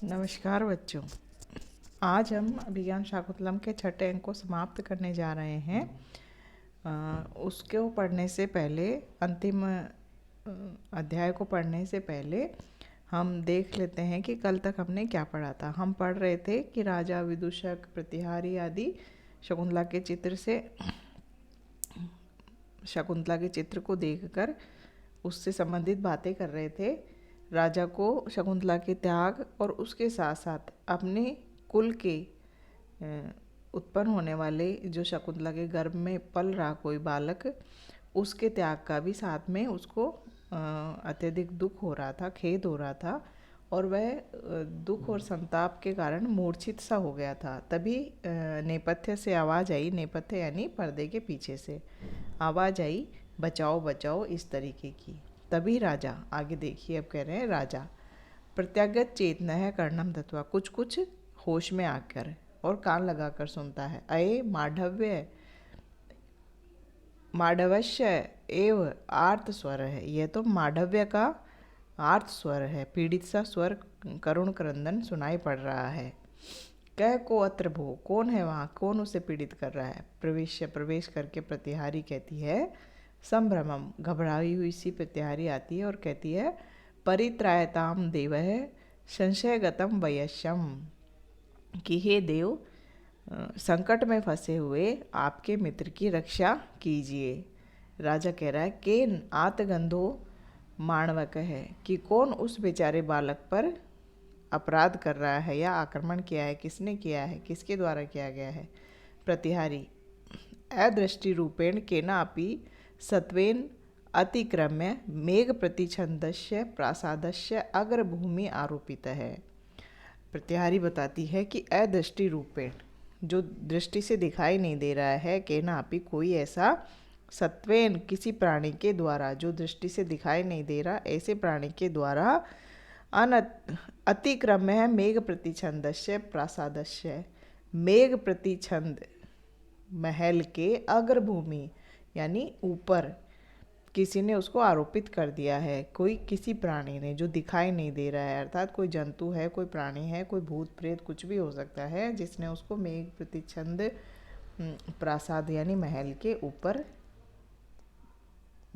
नमस्कार बच्चों। आज हम अभिज्ञान शाकुंतलम के छठे अंक को समाप्त करने जा रहे हैं। उसको पढ़ने से पहले, अंतिम अध्याय को पढ़ने से पहले हम देख लेते हैं कि कल तक हमने क्या पढ़ा था। हम पढ़ रहे थे कि राजा, विदूषक, प्रतिहारी आदि शकुंतला के चित्र को देखकर उससे संबंधित बातें कर रहे थे। राजा को शकुंतला के त्याग और उसके साथ साथ अपने कुल के उत्पन्न होने वाले, जो शकुंतला के गर्भ में पल रहा कोई बालक, उसके त्याग का भी साथ में उसको अत्यधिक दुख हो रहा था, खेद हो रहा था, और वह दुख और संताप के कारण मूर्छित सा हो गया था। तभी नेपथ्य से आवाज़ आई, नेपथ्य यानी पर्दे के पीछे से आवाज़ आई, बचाओ बचाओ, इस तरीके की। तभी राजा, आगे देखिए, अब कह रहे हैं राजा, प्रत्यागत चेतना है कर्णम दत्वा, कुछ कुछ होश में आकर और कान लगाकर सुनता है। अये माढ़वस्य एव आर्त स्वर है। यह तो माढ़व्य का आर्त स्वर है, पीड़ित सा स्वर, करुण क्रंदन सुनाई पड़ रहा है। कह को अत्र भो, कौन है वहाँ, कौन उसे पीड़ित कर रहा है। प्रवेश करके प्रतिहारी कहती है, संभ्रमम, घबराई हुई सी प्रतिहारी आती है और कहती है, परित्रायताम देवः संशयगतम वयस्यम, कि हे देव, संकट में फंसे हुए आपके मित्र की रक्षा कीजिए। राजा कह रहा है, केन आतगंधो माणवक है, कि कौन उस बेचारे बालक पर अपराध कर रहा है या आक्रमण किया है, किसने किया है, किसके द्वारा किया गया है। प्रतिहारी, अदृष्टि रूपेण केनापि सत्वेन अतिक्रम्य मेघ प्रतिछंदस्य प्रासादस्य अग्रभूमि आरोपित है। प्रतिहारी बताती है कि अदृष्टि रूपेण, जो दृष्टि से दिखाई नहीं दे रहा है, केनापि कोई ऐसा, सत्वेन किसी प्राणी के द्वारा, जो दृष्टि से दिखाई नहीं दे रहा, ऐसे प्राणी के द्वारा अतिक्रम्य है मेघ प्रतिछंदस्य प्रासादस्य, मेघ प्रतिछंद महल के अग्रभूमि यानी ऊपर किसी ने उसको आरोपित कर दिया है। कोई किसी प्राणी ने, जो दिखाई नहीं दे रहा है, अर्थात कोई जंतु है, कोई प्राणी है, कोई भूत प्रेत, कुछ भी हो सकता है, जिसने उसको मेघ प्रतिछंद प्रासाद यानी महल के ऊपर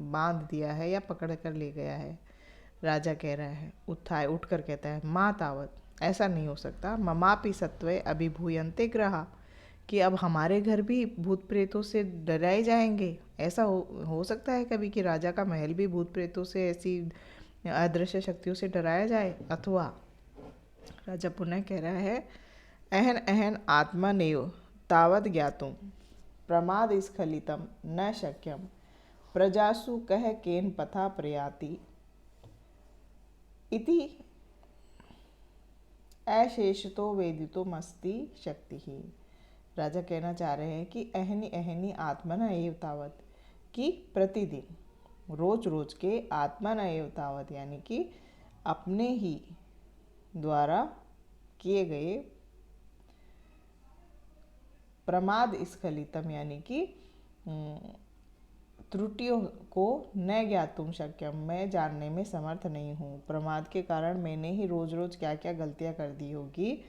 बांध दिया है या पकड़ कर ले गया है। राजा कह रहा है, उठ कर कहता है, माँ तावत, ऐसा नहीं हो सकता। ममापि सत्वे अभिभूयन्ते ग्रहा, कि अब हमारे घर भी भूत प्रेतों से डराए जाएंगे। ऐसा हो सकता है कभी कि राजा का महल भी भूत प्रेतों से, ऐसी अदृश्य शक्तियों से डराया जाए। अथवा राजा पुनः कह रहा है, अहन अहन आत्मनेव तावत ज्ञातुम प्रमाद स्खलितम न शक्यम प्रजासु कह केन पथा प्रयाति इति अशेषतो वेदितुमस्ति शक्ति ही। राजा कहना चाह रहे हैं कि अहनि अहनि आत्मन एव तावत, कि प्रतिदिन, रोज रोज के, आत्मन एव तावत यानी कि अपने ही द्वारा किए गए, प्रमाद स्खलितम यानी कि त्रुटियों को न ज्ञातुम शक्यम, मैं जानने में समर्थ नहीं हूँ। प्रमाद के कारण मैंने ही रोज रोज क्या क्या गलतियाँ कर दी होगी,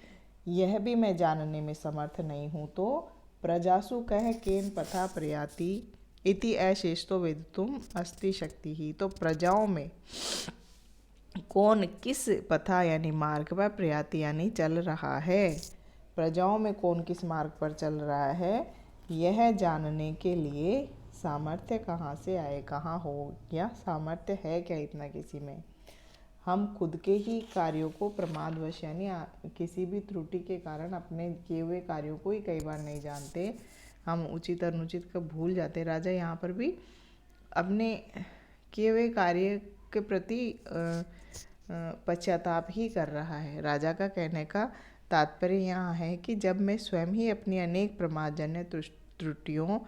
यह भी मैं जानने में समर्थ नहीं हूँ। तो प्रजासु कह केन पथा प्रयाति इति अशेषतो वेदितुम अस्ति शक्ति ही, तो प्रजाओं में कौन किस पथा यानी मार्ग पर, प्रयाति यानी चल रहा है, प्रजाओं में कौन किस मार्ग पर चल रहा है, यह जानने के लिए सामर्थ्य कहाँ से आए, कहाँ हो, या सामर्थ्य है क्या इतना किसी में। हम खुद के ही कार्यों को प्रमादवश यानी किसी भी त्रुटि के कारण अपने किए हुए कार्यों को ही कई बार नहीं जानते, हम उचित अनुचित को भूल जाते। राजा यहाँ पर भी अपने किए हुए कार्य के प्रति पश्चाताप ही कर रहा है। राजा का कहने का तात्पर्य यहाँ है कि जब मैं स्वयं ही अपनी अनेक प्रमादजन्य त्रुटियों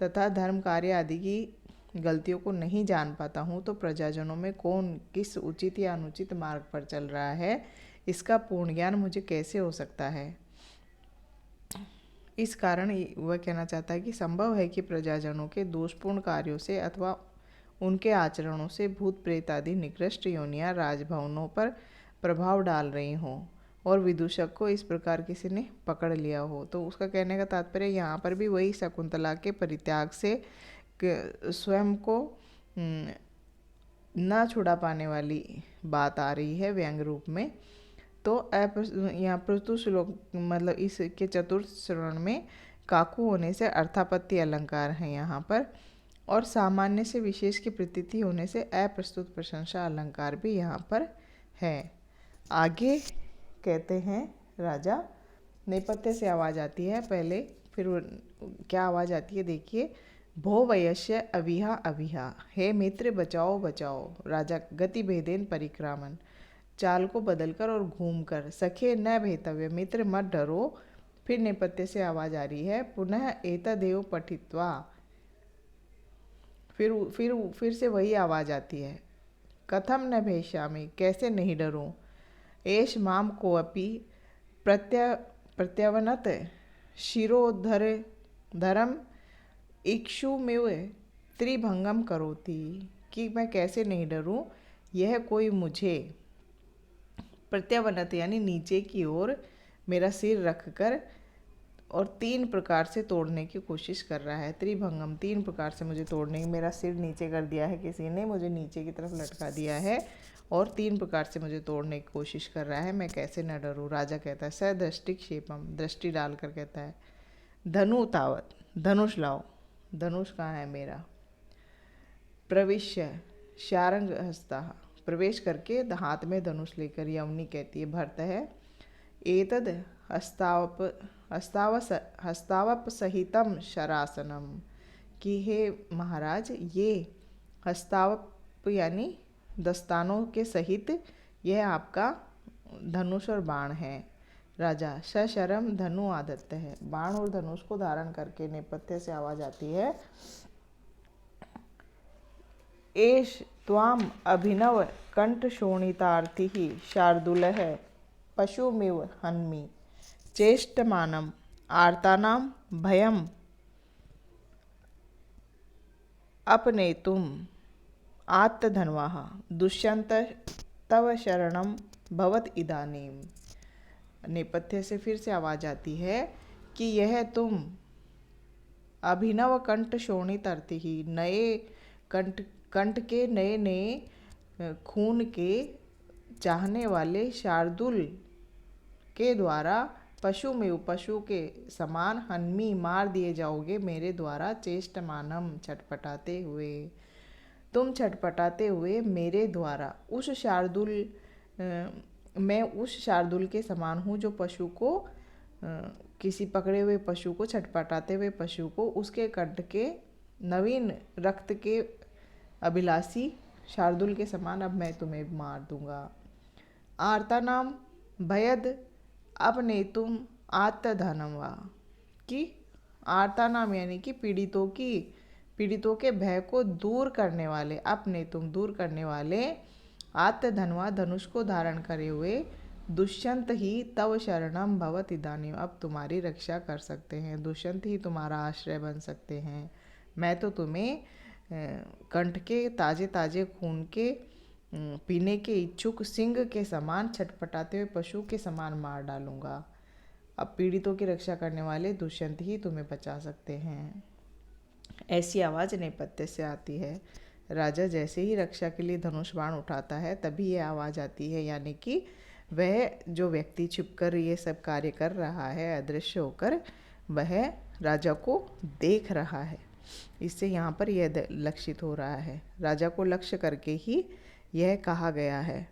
तथा धर्म कार्य आदि की गलतियों को नहीं जान पाता हूँ, तो प्रजाजनों में कौन किस उचित या अनुचित मार्ग पर चल रहा है, इसका पूर्ण ज्ञान मुझे कैसे हो सकता है। इस कारण वह कहना चाहता है कि संभव है कि प्रजाजनों के दोषपूर्ण कार्यों से अथवा उनके आचरणों से भूत प्रेत आदि निकृष्ट योनियाँ राजभवनों पर प्रभाव डाल रही हों। और विदूषक को इस प्रकार किसी ने पकड़ लिया हो। तो उसका कहने का तात्पर्य यहाँ पर भी वही शकुंतला के परित्याग से स्वयं को न छुड़ा पाने वाली बात आ रही है व्यंग रूप में। तो यहाँ प्रस्तुत श्लोक मतलब इसके चतुर्थ चरण में काकू होने से अर्थापत्ति अलंकार है यहाँ पर, और सामान्य से विशेष की प्रतीति होने से अप्रस्तुत प्रशंसा अलंकार भी यहाँ पर है। आगे कहते हैं राजा, नेपथ्य से आवाज़ आती है पहले, फिर क्या आवाज़ आती है देखिए। भो वयस्य अविहा अविहा, हे मित्र बचाओ बचाओ। राजा गति भेदेन परिक्रामन, चाल को बदलकर और घूमकर। सखे न भेतव्य, मित्र मत डरो। फिर नेपथ्य से आवाज़ आ रही है, पुनः एतदेव पठित्वा। फिर से वही आवाज़ आती है, कथम न भैष्यामि, कैसे नहीं डरूं। एष माम कोऽपि प्रत्यवनत शिरोधरम इक्षुमेव त्रिभंगम करोति, कि मैं कैसे नहीं डरूं, यह कोई मुझे प्रत्यवनत यानी नीचे की ओर मेरा सिर रखकर और 3 प्रकार से तोड़ने की कोशिश कर रहा है। त्रिभंगम, 3 प्रकार से मुझे तोड़ने की, मेरा सिर नीचे कर दिया है किसी ने, मुझे नीचे की तरफ लटका दिया है और 3 प्रकार से मुझे तोड़ने की कोशिश कर रहा है, मैं कैसे न डरूं। राजा कहता है, स दृष्टिक्षेपम, दृष्टि डालकर कहता है, धनु तावत, धनुष लाओ, धनुष कहाँ है मेरा। प्रविश्य शारंग हस्ता, प्रवेश करके हाथ में धनुष लेकर यमुनी कहती है, भरत है। एतद हस्तावप सहितम शरासनम, कि हे महाराज ये हस्तावप यानी दस्तानों के सहित यह आपका धनुष और बाण है। राजा, सशरम धनु आदत्त है, बाण और धनुष को धारण करके नेपथ्य से आवाज आती है, एष त्वाम अभिनव कंठ शोणितार्थी शार्दूलः पशुमिव हन्मि चेष्टमानम आर्तानाम भयम अपनेतुम आत्तधन्वाः दुष्यंत तव शरणम भवत इदानीम। नेपथ्य से फिर से आवाज आती है कि यह तुम अभिनव कंठ शोणितार्थी ही, नए कंठ के नए नए खून के चाहने वाले शार्दुल के द्वारा पशु में पशु के समान हन्मी मार दिए जाओगे मेरे द्वारा। चेष्टमानम छटपटाते हुए, तुम छटपटाते हुए मेरे द्वारा। उस शार्दुल मैं उस शार्दुल के समान हूँ जो पशु को किसी पकड़े हुए पशु को, छटपटाते हुए पशु को उसके कंठ के नवीन रक्त के अभिलाषी शार्दुल के समान अब मैं तुम्हें मार दूंगा। आर्तानाम भयद अपनेतुम आत्तधनवा, कि आर्तानाम यानी कि पीड़ितों के भय को दूर करने वाले, अपने तुम दूर करने वाले, आत्तधनवा धनुष को धारण करे हुए, दुष्यंत ही तव शरणम भवत इदानीम, अब तुम्हारी रक्षा कर सकते हैं, दुष्यंत ही तुम्हारा आश्रय बन सकते हैं। मैं तो तुम्हें कंठ के ताजे ताजे खून के पीने के इच्छुक सिंह के समान, छटपटाते हुए पशु के समान मार डालूंगा। अब पीड़ितों की रक्षा करने वाले दुष्यंत ही तुम्हें बचा सकते हैं। ऐसी आवाज़ नेपथ्य से आती है। राजा जैसे ही रक्षा के लिए धनुष बाण उठाता है तभी ये आवाज़ आती है, यानी कि वह जो व्यक्ति छिपकर ये सब कार्य कर रहा है अदृश्य होकर, वह राजा को देख रहा है। इससे यहाँ पर यह लक्षित हो रहा है, राजा को लक्ष्य करके ही यह कहा गया है।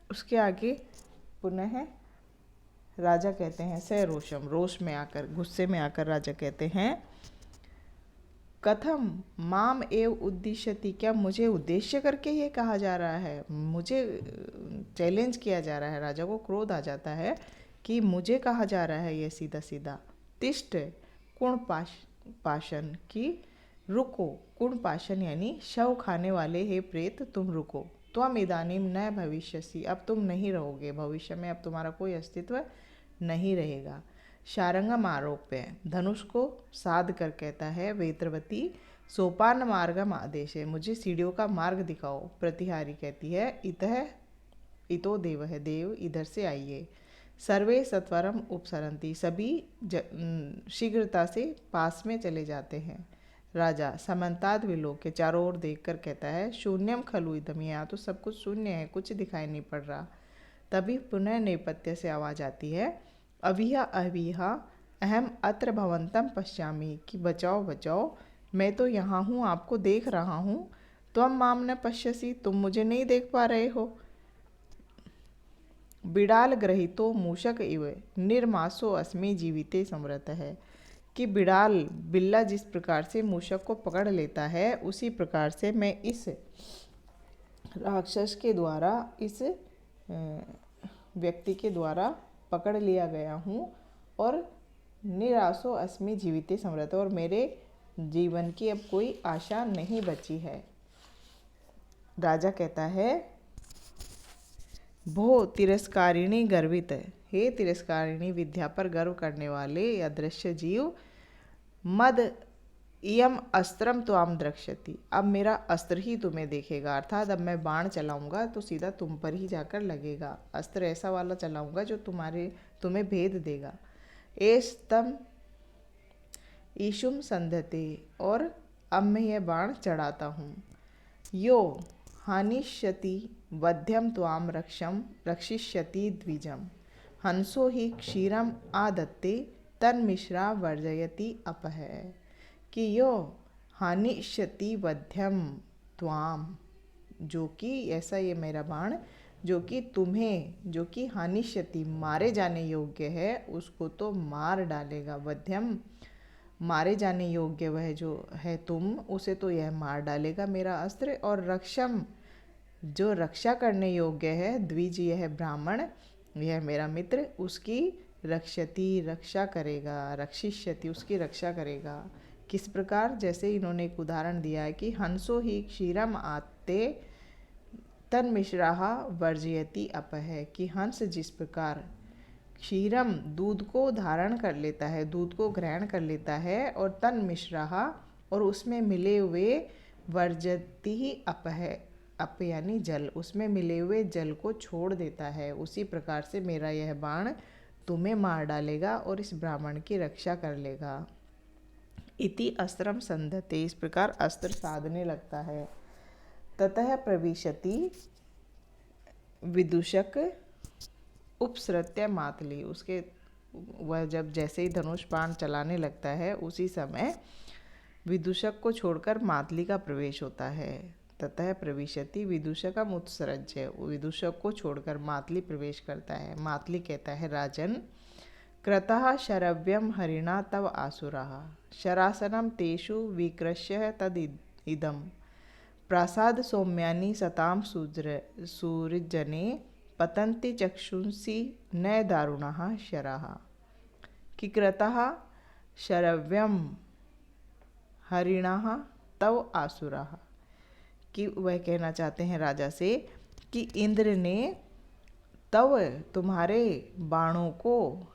उसके आगे पुनः राजा कहते हैं, स रोषम, रोष में आकर, गुस्से में आकर राजा कहते हैं, कथम माम एव उद्दिश्यति, क्या मुझे उद्देश्य करके ये कहा जा रहा है, मुझे चैलेंज किया जा रहा है। राजा को क्रोध आ जाता है कि मुझे कहा जा रहा है ये सीधा सीधा। तिष्ठ कुण पाशन, की रुको, कुण पाशन यानी शव खाने वाले हे प्रेत तुम रुको। त्वम इदानीम न भविष्यसि, अब तुम नहीं रहोगे, भविष्य में अब तुम्हारा कोई अस्तित्व नहीं रहेगा। शारंगम आरोप्य, धनुष को साध कर कहता है, वेत्रवती सोपान मार्गम आदेश है, मुझे सीढ़ियों का मार्ग दिखाओ। प्रतिहारी कहती है, इतः इतो देव है, देव इधर से आइए। सर्वे सत्वरम उपसरंती, सभी शीघ्रता से पास में चले जाते हैं। राजा समन्ताद विलोक्य, चारों ओर देखकर कहता है, शून्यम खलु इदम, यहाँ तो सब कुछ शून्य है, कुछ दिखाई नहीं पड़ रहा। तभी पुनः नेपथ्य से आवाज आती है, अभिहा अभिहा अहम अत्र भवंतम पश्यामि, कि बचाओ बचाओ, मैं तो यहाँ हूँ, आपको देख रहा हूँ। त्वम माम न पश्यसि, तुम मुझे नहीं देख पा रहे हो। बिड़ाल ग्रहितो मूषक इव निर्मासो अस्मि जीविते समृत है, कि बिड़ाल बिल्ला जिस प्रकार से मूषक को पकड़ लेता है, उसी प्रकार से मैं इस राक्षस के द्वारा, इस व्यक्ति के द्वारा पकड़ लिया गया हूँ, और निराशो अस्मि जीविते समृत, और मेरे जीवन की अब कोई आशा नहीं बची है। राजा कहता है, भो तिरस्कारिणी गर्वित, हे तिरस्कारिणी विद्या पर गर्व करने वाले अदृश्य जीव, मद इयम अस्त्रम त्वाम द्रक्ष्यति, अब मेरा अस्त्र ही तुम्हें देखेगा, अर्थात अब मैं बाण चलाऊंगा तो सीधा तुम पर ही जाकर लगेगा। अस्त्र ऐसा वाला चलाऊंगा जो तुम्हें भेद देगा। एस तम ईशुम संधते, और अब मैं यह बाण चढ़ाता हूँ। यो हानिष्यति वध्यम त्वाम रक्षिष्यति द्विजम, हंसो ही क्षीरम आदत्ते तन्मिश्रा वर्जयति अपह, कि यो हानिष्यति वध्यम त्वाम, जो कि ऐसा ये मेरा बाण जो कि तुम्हें, जो कि हानिष्यति मारे जाने योग्य है, उसको तो मार डालेगा। वध्यम मारे जाने योग्य वह जो है तुम, उसे तो यह मार डालेगा मेरा अस्त्र। और रक्षम जो रक्षा करने योग्य है, द्विज यह ब्राह्मण, यह मेरा मित्र, उसकी रक्षति रक्षा करेगा, रक्षिष्यति उसकी रक्षा करेगा। किस प्रकार? जैसे इन्होंने एक उदाहरण दिया है कि हंसो ही क्षीरम आते तन मिश्राहा वर्जयति अपह, कि हंस जिस प्रकार क्षीरम दूध को धारण कर लेता है, दूध को ग्रहण कर लेता है, और तन मिश्राहा और उसमें मिले हुए वर्जती ही अपह, अप यानी जल, उसमें मिले हुए जल को छोड़ देता है, उसी प्रकार से मेरा यह बाण तुम्हें मार डालेगा और इस ब्राह्मण की रक्षा कर लेगा। इति अस्त्रम संधते, इस प्रकार अस्त्र साधने लगता है। ततः प्रविशति विदूषक उपसृत्य मातली, उसके वह जब जैसे ही धनुष बाण चलाने लगता है, उसी समय विदूषक को छोड़कर मातली का प्रवेश होता है। ततः प्रविशति विदूषकम उत्सृज्य, विदूषक को छोड़कर मातली प्रवेश करता है। मातली कहता है, राजन कृतः शरव्यम हरिणा तव आसुराः, शरासनम तेषु विकृष्य तद इदम, प्रासाद सौम्यानि सताम सूर्यजने पतन्ति चक्षुंसि न दारुणः शराः, कि कृतः शरव्यम हरिणः तव आसुराः, कि वह कहना चाहते हैं राजा से कि इंद्र ने तव तुम्हारे बाणों को,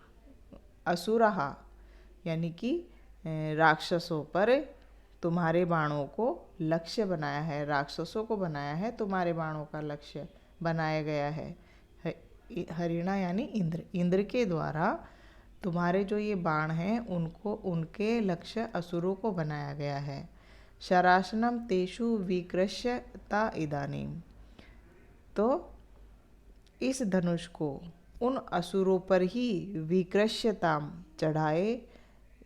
असुरः यानी कि राक्षसों पर तुम्हारे बाणों को लक्ष्य बनाया है, राक्षसों को बनाया है, तुम्हारे बाणों का लक्ष्य बनाया गया है। हरिणा यानी इंद्र, इंद्र के द्वारा तुम्हारे जो ये बाण हैं उनको, उनके लक्ष्य असुरों को बनाया गया है। शरासनम तेषु विकृष्यता इदानीम, तो इस धनुष को उन असुरों पर ही विकृष्यताम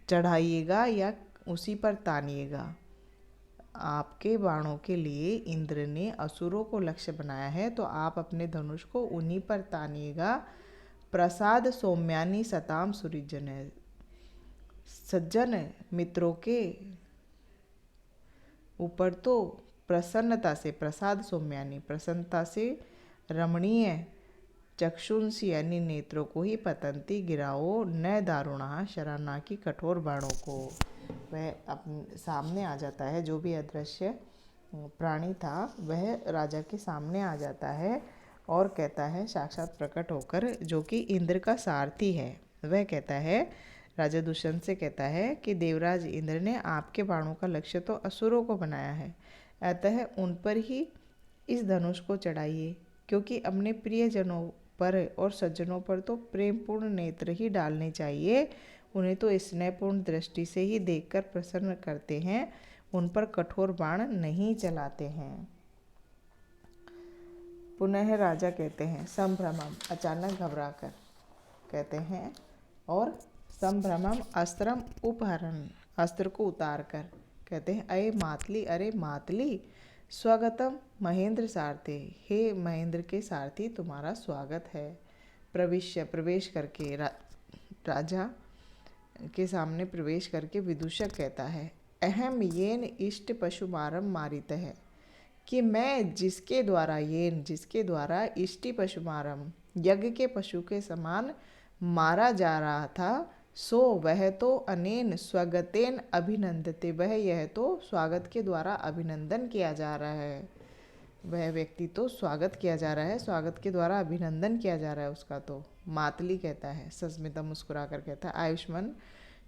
चढ़ाइएगा या उसी पर तानिएगा। आपके बाणों के लिए इंद्र ने असुरों को लक्ष्य बनाया है, तो आप अपने धनुष को उन्हीं पर तानिएगा। प्रसाद सौम्यानि सताम सुरिजन, सज्जन मित्रों के ऊपर तो प्रसन्नता से, प्रसाद सौम्यानि प्रसन्नता से रमणीय, चक्षुंसी यानी नेत्रों को ही, पतंती गिराओ, न दारुणा शराना की कठोर बाणों को। वह अपने सामने आ जाता है, जो भी अदृश्य प्राणी था वह राजा के सामने आ जाता है और कहता है, साक्षात प्रकट होकर, जो कि इंद्र का सारथी है, वह कहता है, राजा दुष्यंत से कहता है कि देवराज इंद्र ने आपके बाणों का लक्ष्य तो असुरों को बनाया है, अतः उन पर ही इस धनुष को चढ़ाइए, क्योंकि अपने प्रियजनों पर और सज्जनों पर तो प्रेमपूर्ण नेत्र ही डालने चाहिए। उन्हें तो स्नेहपूर्ण दृष्टि से ही देखकर प्रसन्न करते हैं, उन पर कठोर बाण नहीं चलाते हैं। पुनः राजा कहते हैं संभ्रमम, अचानक घबराकर कहते हैं, और संभ्रमम अस्त्रम उपहरण, अस्त्र को उतार कर कहते हैं अये मातली, अरे मातली, स्वागतम महेंद्र सारथे, हे महेंद्र के सारथी तुम्हारा स्वागत है। प्रविश्य, प्रवेश करके, राजा के सामने प्रवेश करके विदूषक कहता है अहम येन इष्ट पशुमारम मारित है, कि मैं जिसके द्वारा इष्टि पशुमारम, यज्ञ के पशु के समान मारा जा रहा था, सो वह तो अनेन स्वगतेन अभिनंदते, वह यह तो स्वागत के द्वारा अभिनंदन किया जा रहा है, वह व्यक्ति तो स्वागत किया जा रहा है, स्वागत के द्वारा अभिनंदन किया जा रहा है उसका। तो मातली कहता है, सस्मिता मुस्कुरा कर कहता है आयुष्मान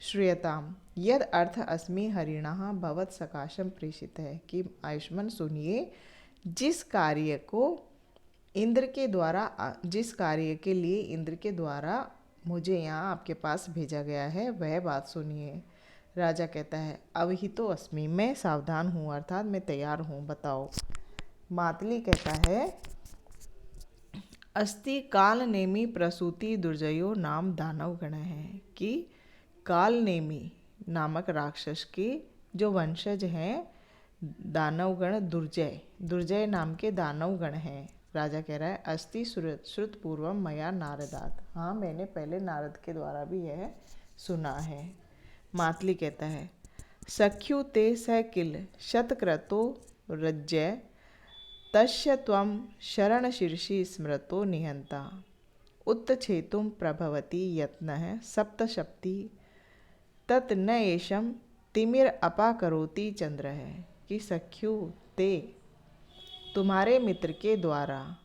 श्रूयताम यद अर्थ अस्मि हरिणः भवत सकाशम प्रेषित है, कि आयुष्मान सुनिए, जिस कार्य के लिए इंद्र के द्वारा मुझे यहाँ आपके पास भेजा गया है वह बात सुनिए। राजा कहता है अब ही तो अस्मि, मैं सावधान हूँ, अर्थात मैं तैयार हूँ, बताओ। मातली कहता है अस्ति कालनेमी प्रसूति दुर्जयो नाम दानव गण है, कि कालनेमी नामक राक्षस के जो वंशज हैं दानवगण, दुर्जय नाम के दानवगण हैं। राजा कह रहा है अस्ति श्रुत पूर्वम मया नारदात, हाँ मैंने पहले नारद के द्वारा भी यह सुना है। मातली कहता है सख्यु ते स किल शतक्रतो रज्जय तस्य त्वं शरणशीर्षि स्मृतो निहंता उत्तछेतुं प्रभवति यत्नः सप्तशप्ति तत् न एषम तिमिर अपाकरोति चंद्र है, कि सख्यु ते तुम्हारे मित्र के द्वारा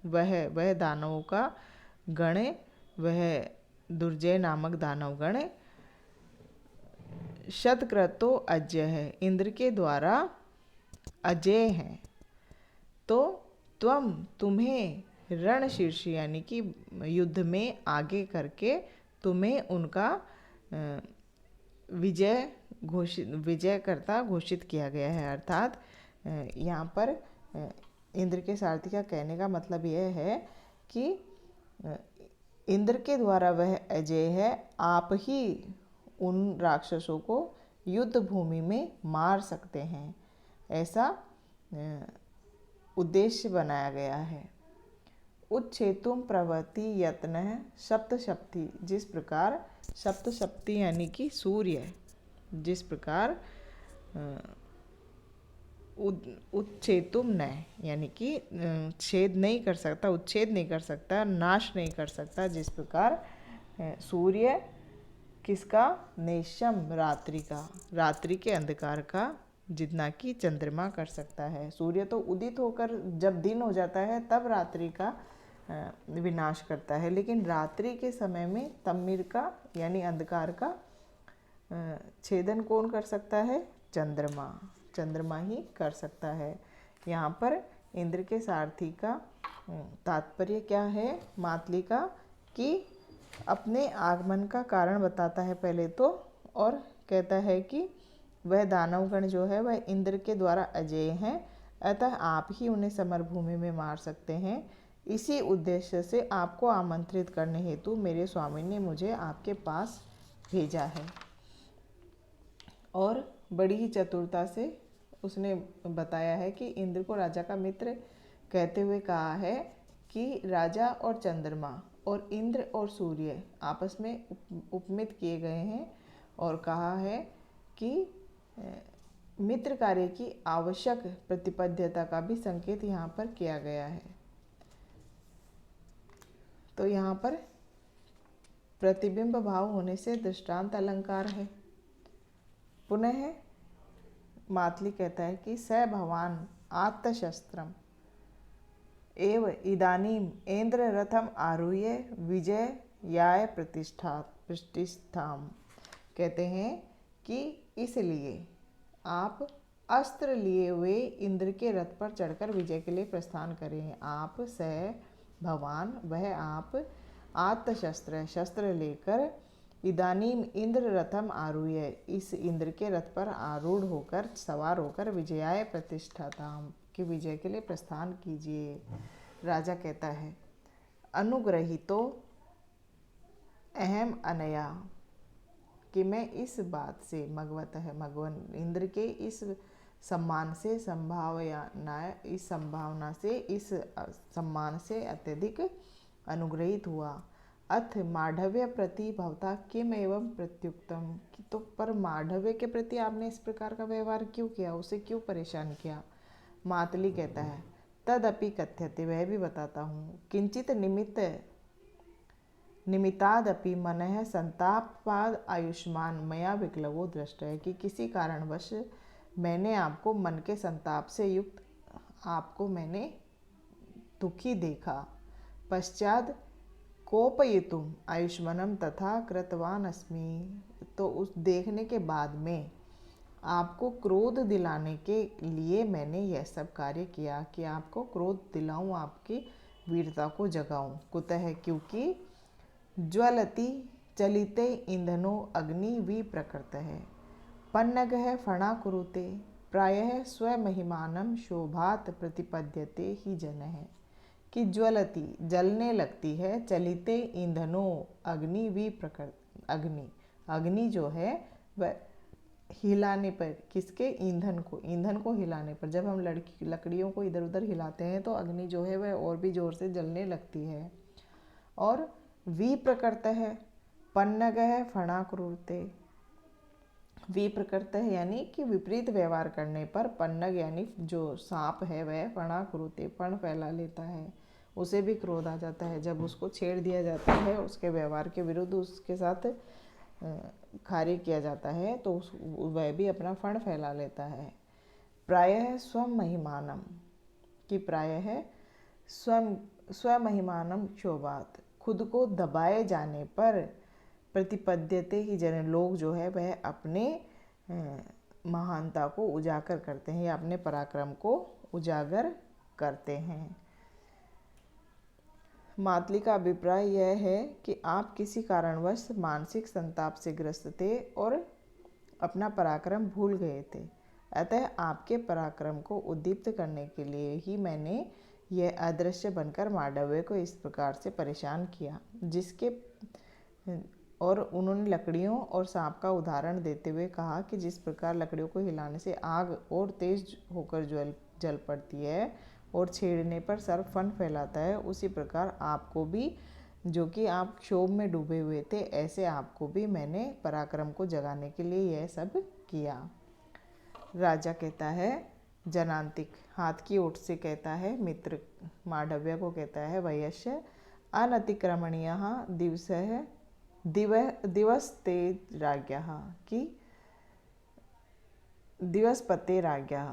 वह दानवों का गण, वह दुर्जय नामक दानव गण शतक्रतो अजय है, इंद्र के द्वारा अजय हैं, तो तुम्हें रणशीर्ष यानी कि युद्ध में आगे करके तुम्हें उनका विजयकर्ता घोषित किया गया है। अर्थात यहाँ पर इंद्र के सारथी का कहने का मतलब यह है कि इंद्र के द्वारा वह अजय है, आप ही उन राक्षसों को युद्ध भूमि में मार सकते हैं, ऐसा उद्देश्य बनाया गया है। उच्छेतुम प्रवृत्ति यत्न सप्तशक्ति, जिस प्रकार सप्तशक्ति यानी कि सूर्य जिस प्रकार उच्छेतुम न यानी कि छेद नहीं कर सकता, उच्छेद नहीं कर सकता, नाश नहीं कर सकता, जिस प्रकार सूर्य किसका नेशम रात्रि के अंधकार का जितना कि चंद्रमा कर सकता है। सूर्य तो उदित होकर जब दिन हो जाता है तब रात्रि का विनाश करता है, लेकिन रात्रि के समय में तमिर का यानी अंधकार का छेदन कौन कर सकता है? चंद्रमा ही कर सकता है। यहाँ पर इंद्र के सारथी का तात्पर्य क्या है मातली का, कि अपने आगमन का कारण बताता है पहले तो, और कहता है कि वह दानवगण जो है वह इंद्र के द्वारा अजेय हैं, अतः आप ही उन्हें समरभूमि में मार सकते हैं। इसी उद्देश्य से आपको आमंत्रित करने हेतु मेरे स्वामी ने मुझे आपके पास भेजा है। और बड़ी ही चतुरता से उसने बताया है कि इंद्र को राजा का मित्र कहते हुए कहा है कि राजा और चंद्रमा और इंद्र और सूर्य आपस में उपमित किए गए हैं, और कहा है कि मित्र कार्य की आवश्यक प्रतिपद्यता का भी संकेत यहाँ पर किया गया है। तो यहाँ पर प्रतिबिंब भाव होने से दृष्टांत अलंकार है। पुनः मातली कहता है कि स भवान आत्तशस्त्रम एव इदानीम इंद्र रथम आरूह्य विजय याय प्रतिष्ठाम, कहते हैं कि इसलिए आप अस्त्र लिए हुए इंद्र के रथ पर चढ़कर विजय के लिए प्रस्थान करें। आप स भवान, वह आप, आत्तशस्त्र, शस्त्र लेकर, इदानीम इंद्र रथम आरूह्य, इस इंद्र के रथ पर आरूढ़ होकर, सवार होकर, विजयाय प्रतिष्ठाताम, कि विजय के लिए प्रस्थान कीजिए। राजा कहता है, अनुग्रहीतो अहम अनया, कि मैं इस बात से मगवत है, मगवन, इंद्र के इस सम्मान से, इस सम्मान से अत्यधिक अनुग्रहित हुआ। अथ माढ़व्य प्रति भवता किम एवं प्रत्युक्तम, कि तो पर माढ़व्य के प्रति आपने इस प्रकार का व्यवहार क्यों किया, उसे क्यों परेशान किया। मातली कहता है, तदपि कथ्यते, वह भी बताता हूँ। किंचित निमित्तादपि मनः संतापाद आयुष्मान मया विक्लवो दृष्ट है, कि किसी कारणवश मैंने आपको मन के संताप से युक्त आपको मैंने दुखी देखा। पश्चात कोपयितुम आयुष्मानम तथा कृतवान अस्मि, तो उस देखने के बाद में आपको क्रोध दिलाने के लिए मैंने यह सब कार्य किया, कि आपको क्रोध दिलाऊं, आपकी वीरता को जगाऊं। कुतः, क्योंकि ज्वलति चलिते ईंधनो अग्नि विप्रकृत है, पन्नग है फणा कुरुते, प्रायः स्वमहिमानम शोभात प्रतिपद्यते ही जन है, कि ज्वलती, जलने लगती है, चलिते ईंधनो अग्नि विप्रकृत, अग्नि जो है वह हिलाने पर, किसके, ईंधन को हिलाने पर, जब हम लकड़ियों को इधर उधर हिलाते हैं तो अग्नि जो है वह और भी जोर से जलने लगती है। और विप्रकृत है, पन्नग है फणा क्रूरते, विप्रकृत है यानी कि विपरीत व्यवहार करने पर, पन्नग यानी जो सांप है वह फणा क्रूरते, फण फैला लेता है, उसे भी क्रोध आ जाता है। जब उसको छेड़ दिया जाता है, उसके व्यवहार के विरुद्ध उसके साथ कार्य किया जाता है, तो वह भी अपना फण फैला लेता है। प्रायः स्वम महिमानम, कि प्रायः स्वमहिमानम क्षोभात, खुद को दबाए जाने पर, प्रतिपद्यते ही जन, लोग जो है वह अपने महानता को उजागर करते हैं या अपने पराक्रम को उजागर करते हैं। मातली का अभिप्राय यह है कि आप किसी कारणवश मानसिक संताप से ग्रस्त थे और अपना पराक्रम भूल गए थे, अतः आपके पराक्रम को उद्दीप्त करने के लिए ही मैंने यह अदृश्य बनकर मांडव्य को इस प्रकार से परेशान किया, जिसके और उन्होंने लकड़ियों और सांप का उदाहरण देते हुए कहा कि जिस प्रकार लकड़ियों को हिलाने से आग और तेज होकर जल पड़ती है और छेड़ने पर सर्प फन फैलाता है, उसी प्रकार आपको भी, जो कि आप क्षोभ में डूबे हुए थे, ऐसे आपको भी मैंने पराक्रम को जगाने के लिए यह सब किया। राजा कहता है, जनांतिक, हाथ की ओट से कहता है, मित्र मांडव्य को कहता है, वयस्य अनतिक्रमणीय दिवस्ते राज्ञः, कि दिवसपते राज्ञः,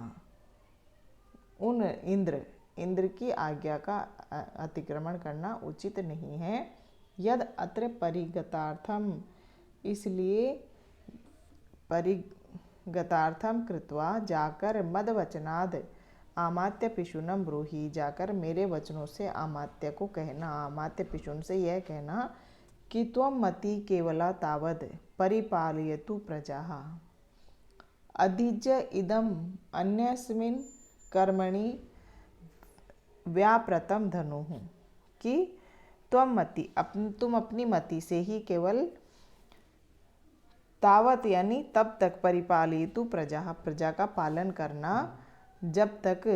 उन इंद्र की आज्ञा का अतिक्रमण करना उचित नहीं है। यद अत्र परिगतार्थम, इसलिए परिगतार्थम कृत्वा, जाकर मदवचनाद आमात्य पिशुनम ब्रूहि, जाकर मेरे वचनों से आमात्य को कहना, आमात्य पिशुन से यह कहना कि त्वं मति केवला तावद परिपालयतु प्रजाः, अधिज्य इदम अन्यस्मिन् कर्मणि व्याप्रतम धनुः, कि तुम अपनी मति से ही केवल, तावत यानी तब तक, परिपालयतु प्रजा, प्रजा का पालन करना, जब तक,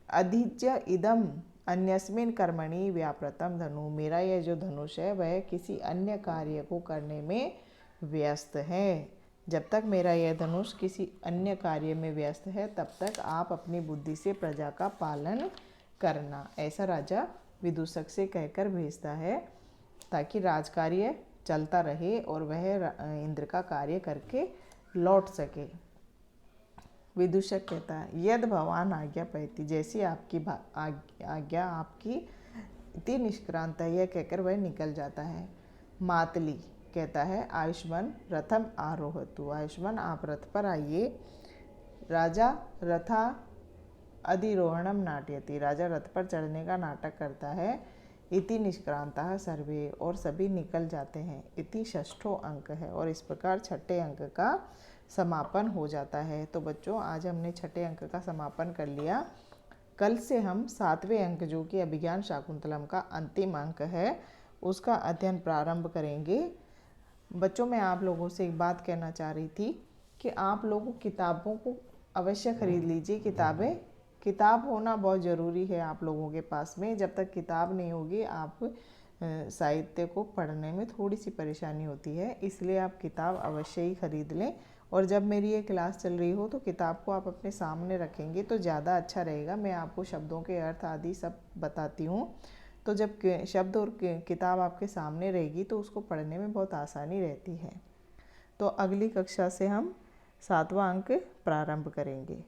अधिज्य इदम अन्यस्मिन् कर्मणि व्याप्रतम धनु, मेरा यह जो धनुष है वह किसी अन्य कार्य को करने में व्यस्त है। जब तक मेरा यह धनुष किसी अन्य कार्य में व्यस्त है, तब तक आप अपनी बुद्धि से प्रजा का पालन करना, ऐसा राजा विदूषक से कहकर भेजता है, ताकि राजकार्य चलता रहे और वह इंद्र का कार्य करके लौट सके। विदूषक कहता है, यद भवान आज्ञा पयति, जैसी आपकी आज्ञा आपकी, इति निष्क्रांत, यह कहकर वह निकल जाता है। मातली कहता है, आयुष्मान रथम आरोहतु, आयुष्मान आप रथ पर आइए। राजा रथा अधिरोहणम नाट्यति, राजा रथ पर चढ़ने का नाटक करता है। इति निष्क्रांतः सर्वे, और सभी निकल जाते हैं। इति षष्ठो अंक है, और इस प्रकार छठे अंक का समापन हो जाता है। तो बच्चों आज हमने छठे अंक का समापन कर लिया। कल से हम सातवें अंक जो कि अभिज्ञान शाकुंतलम का अंतिम अंक है उसका अध्ययन प्रारंभ करेंगे। बच्चों मैं आप लोगों से एक बात कहना चाह रही थी कि आप लोगों किताबों को अवश्य खरीद लीजिए। किताब होना बहुत ज़रूरी है आप लोगों के पास में। जब तक किताब नहीं होगी आप साहित्य को पढ़ने में थोड़ी सी परेशानी होती है, इसलिए आप किताब अवश्य ही खरीद लें। और जब मेरी ये क्लास चल रही हो तो किताब को आप अपने सामने रखेंगे तो ज़्यादा अच्छा रहेगा। मैं आपको शब्दों के अर्थ आदि सब बताती हूँ, तो जब शब्द और किताब आपके सामने रहेगी तो उसको पढ़ने में बहुत आसानी रहती है। तो अगली कक्षा से हम सातवां अंक प्रारंभ करेंगे।